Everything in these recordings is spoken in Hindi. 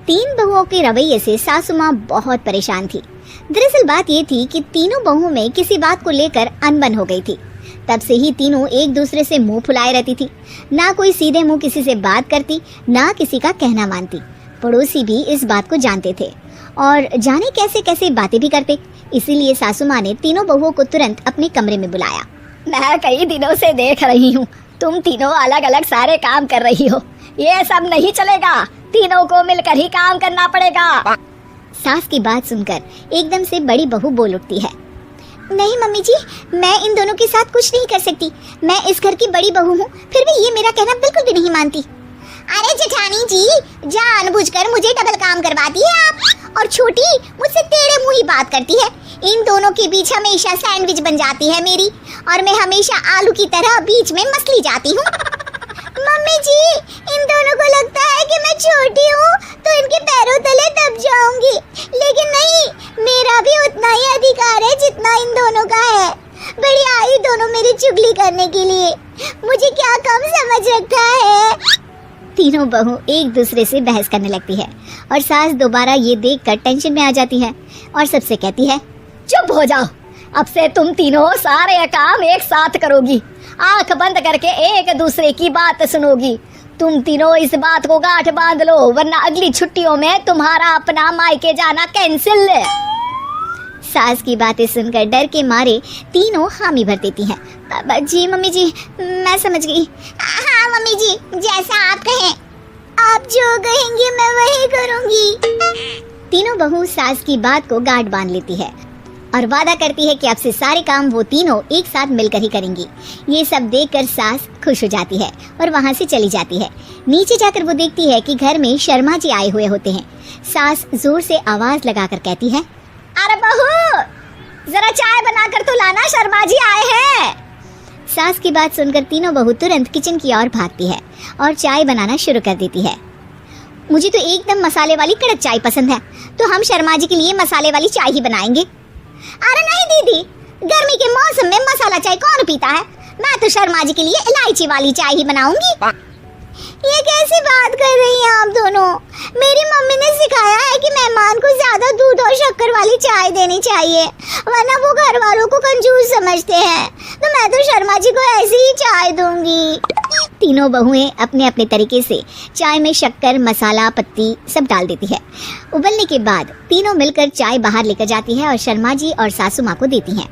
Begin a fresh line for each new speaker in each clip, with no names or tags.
तीन बहुओं के रवैये से सासू माँ बहुत परेशान थी। दरअसल बात ये थी कि तीनों बहुओं में किसी बात को लेकर अनबन हो गई थी। तब से ही तीनों एक दूसरे से मुंह फुलाए रहती थी। ना कोई सीधे मुंह किसी से बात करती, ना किसी का कहना मानती। पड़ोसी भी इस बात को जानते थे और जाने कैसे कैसे बातें भी करते। इसीलिए सासू माँ ने तीनों बहुओं को तुरंत अपने कमरे में बुलाया।
मैं कई दिनों से देख रही हूँ तुम तीनों अलग अलग सारे काम कर रही हो। ये सब नहीं चलेगा, तीनों को मिलकर ही काम करना पड़ेगा।
सास की बात सुनकर एकदम से बड़ी बहू बोल उठती है। नहीं मम्मी जी, मैं इन दोनों के साथ कुछ नहीं कर सकती। मैं इस घर की बड़ी बहू हूँ, फिर भी ये मेरा कहना बिल्कुल भी नहीं मानती। अरे जेठानी जी, जानबूझकर मुझे डबल काम करवाती है आप। और छोटी मुझसे टेढ़े मुंह ही बात करती है। इन दोनों के बीच हमेशा सैंडविच बन जाती है मेरी, और मैं हमेशा आलू की तरह बीच में मसली जाती हूँ। मम्मी जी, इन दोनों को लगता है कि मैं छोटी हूँ तो इनके पैरों तले दब जाऊंगी, लेकिन नहीं, मेरा भी उतना ही अधिकार है जितना इन दोनों का है। बड़ी आई दोनों मेरी चुगली करने के लिए, मुझे क्या कम समझ रखा है। तीनों बहू एक दूसरे से बहस करने लगती है और सास दोबारा ये देखकर टेंशन में आ जाती है और सबसे कहती है,
चुप हो जाओ, अब से तुम तीनों सारे काम एक साथ करोगी। आंख बंद करके एक दूसरे की बात सुनोगी। तुम तीनों इस बात को गांठ बांध लो, वरना अगली छुट्टियों में तुम्हारा अपना मायके जाना कैंसिल।
सास की बातें सुनकर डर के मारे तीनों हामी भर देती हैं। जी मम्मी जी, मैं समझ गई। हाँ मम्मी जी, जैसा आप कहें, आप जो कहेंगे मैं वही करूंगी। तीनों बहू सास की बात को गांठ बांध लेती है और वादा करती है कि अब से सारे काम वो तीनों एक साथ मिलकर ही करेंगी। ये सब देखकर सास खुश हो जाती है और वहाँ से चली जाती है। नीचे जाकर वो देखती है कि घर में शर्मा जी आए हुए होते हैं। सास जोर से आवाज लगाकर कहती है,
अरे बहू, जरा चाय बनाकर तो लाना, शर्मा जी आए हैं।
सास की बात सुनकर तीनों बहू तुरंत किचन की ओर भागती है और चाय बनाना शुरू कर देती है। मुझे तो एकदम मसाले वाली कड़क चाय पसंद है, तो हम शर्मा जी के लिए मसाले वाली चाय ही बनाएंगे। अरे नहीं दीदी, गर्मी के मौसम में मसाला चाय कौन पीता है? मैं तो शर्मा जी के लिए इलायची वाली चाय ही बनाऊंगी। ये कैसी बात कर रही हैं आप दोनों? मेरी मम्मी ने सिखाया है कि मेहमान को ज्यादा दूध और शक्कर वाली चाय देनी चाहिए, वरना वो घर वालों को कंजूस समझते हैं। तो मैं तो शर्मा जी को ऐसी ही चाय दूंगी। तीनों बहुएं अपने अपने तरीके से चाय में शक्कर, मसाला, पत्ती सब डाल देती है। उबलने के बाद तीनों मिलकर चाय बाहर लेकर जाती है और शर्मा जी और सासू माँ को देती हैं।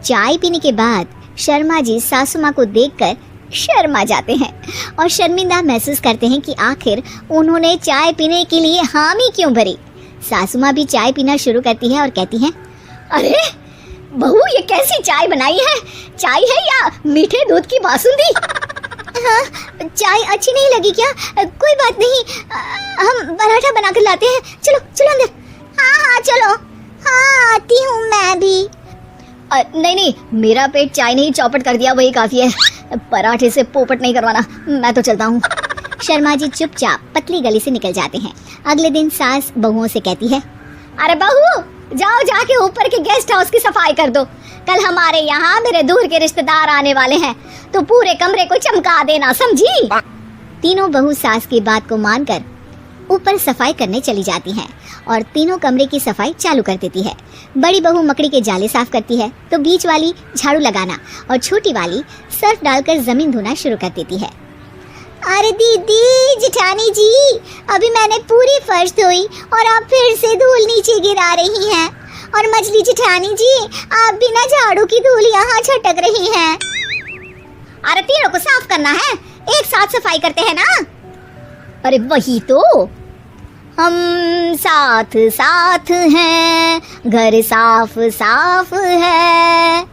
चाय पीने के बाद शर्मा जी सासू माँ को देखकर शर्मा जाते हैं और शर्मिंदा महसूस करते हैं कि आखिर उन्होंने चाय पीने के लिए हामी क्यों भरी। सासू माँ भी चाय पीना शुरू करती है और कहती हैं,
अरे बहू, ये कैसी चाय बनाई है? चाय है या मीठे दूध की बासुंदी?
हाँ, चाय अच्छी नहीं लगी क्या? कोई बात नहीं, हम पराठा बनाकर लाते हैं। चलो चलो अंदर। हाँ चलो। हाँ, आती हूँ मैं भी।
नहीं, मेरा पेट चाय ने ही चौपट कर दिया, वही काफी है। पराठे से पोपट नहीं करवाना, मैं तो चलता हूँ।
शर्मा जी चुपचाप पतली गली से निकल जाते हैं। अगले दिन सास बहुओं से कहती है,
अरे बहू, जाओ जाके ऊपर के गेस्ट हाउस की सफाई कर दो। कल हमारे यहाँ मेरे दूर के रिश्तेदार आने वाले हैं, तो पूरे कमरे को चमका देना, समझी?
तीनों बहू सास की बात को मानकर ऊपर सफाई करने चली जाती हैं और तीनों कमरे की सफाई चालू कर देती है। बड़ी बहू मकड़ी के जाले साफ करती है तो बीच वाली झाड़ू लगाना और छोटी वाली सर्फ डालकर जमीन धोना शुरू कर देती है। अरे दीदी, जेठानी जी, अभी मैंने पूरी फर्श धोई और आप फिर से धूल नीचे गिरा रही हैं। और मछली जेठानी जी, आप बिना झाड़ू की धूल यहाँ छटक रही हैं।
अरे तीनों को साफ करना है, एक साथ सफाई करते हैं ना। अरे वही तो, हम साथ साथ हैं, घर साफ साफ है।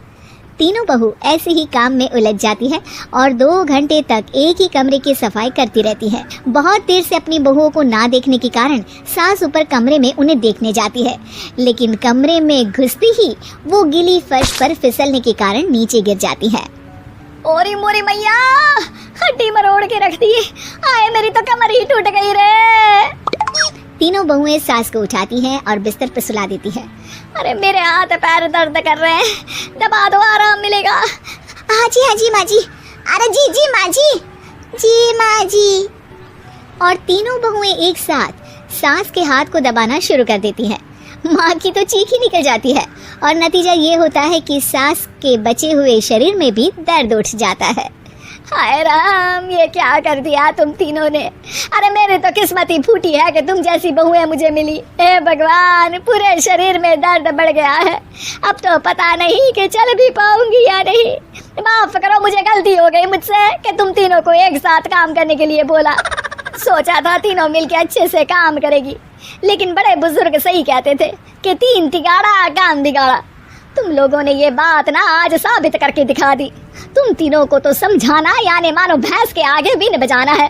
तीनों बहू ऐसे ही काम में उलझ जाती है और 2 घंटे तक एक ही कमरे की सफाई करती रहती है। बहुत देर से अपनी बहुओं को ना देखने के कारण सास ऊपर कमरे में उन्हें देखने जाती है, लेकिन कमरे में घुसती ही वो गीली फर्श पर फिसलने के कारण नीचे गिर जाती है।
ओरी मोरी मैया, हड्डी मरोड़ के रख दी। आए, मेरी तो कमर ही टूट गई रे।
तीनों बहुएं सास को उठाती हैं और बिस्तर पर सुला देती है।
अरे मेरे हाथ पैर दर्द कर रहे हैं, दबा दो, आराम मिलेगा।
हाँ जी माँ जी। अरे जी माँ जी। और तीनों बहुएं एक साथ सास के हाथ को दबाना शुरू कर देती है। माँ की तो चीख ही निकल जाती है और नतीजा ये होता है कि सास के बचे हुए शरीर में भी दर्द उठ जाता है।
हाय राम, ये क्या कर दिया तुम तीनों ने। अरे मेरी तो किस्मत ही फूटी है कि तुम जैसी बहुएं मुझे मिली। हे भगवान, पूरे शरीर में दर्द बढ़ गया है। अब तो पता नहीं कि चल भी पाऊंगी या नहीं। माफ करो, मुझे गलती हो गई मुझसे कि तुम तीनों को एक साथ काम करने के लिए बोला। सोचा था तीनों मिलके अच्छे से काम करेगी, लेकिन बड़े बुजुर्ग सही कहते थे कि 3 तिगाड़ा काम बिगाड़ा। तुम लोगों ने ये बात ना आज साबित करके दिखा दी। तुम तीनों को तो समझाना यानी मानो भैंस के आगे बीन बजाना है।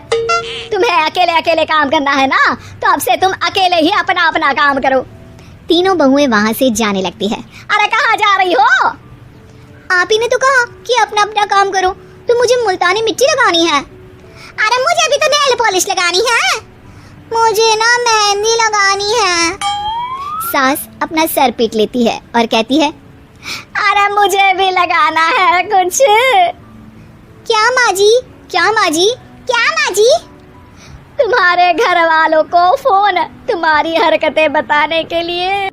तुम्हें अकेले अकेले काम करना है ना, तो अब से तुम अकेले ही अपना अपना काम करो।
तीनों बहुएं वहां से जाने लगती है।
अरे कहाँ जा रही हो?
आप ही ने तो कहा कि अपना अपना काम करो, तो मुझे मुल्तानी मिट्टी लगानी है। अरे मुझे भी तो नेल पॉलिश लगानी है। मुझे ना मेहंदी लगानी है। सास अपना सर पीट लेती है और कहती है,
अरे मुझे भी लगाना है कुछ।
क्या माँ जी? क्या माँ जी? क्या माँ जी?
तुम्हारे घर वालों को फोन तुम्हारी हरकतें बताने के लिए।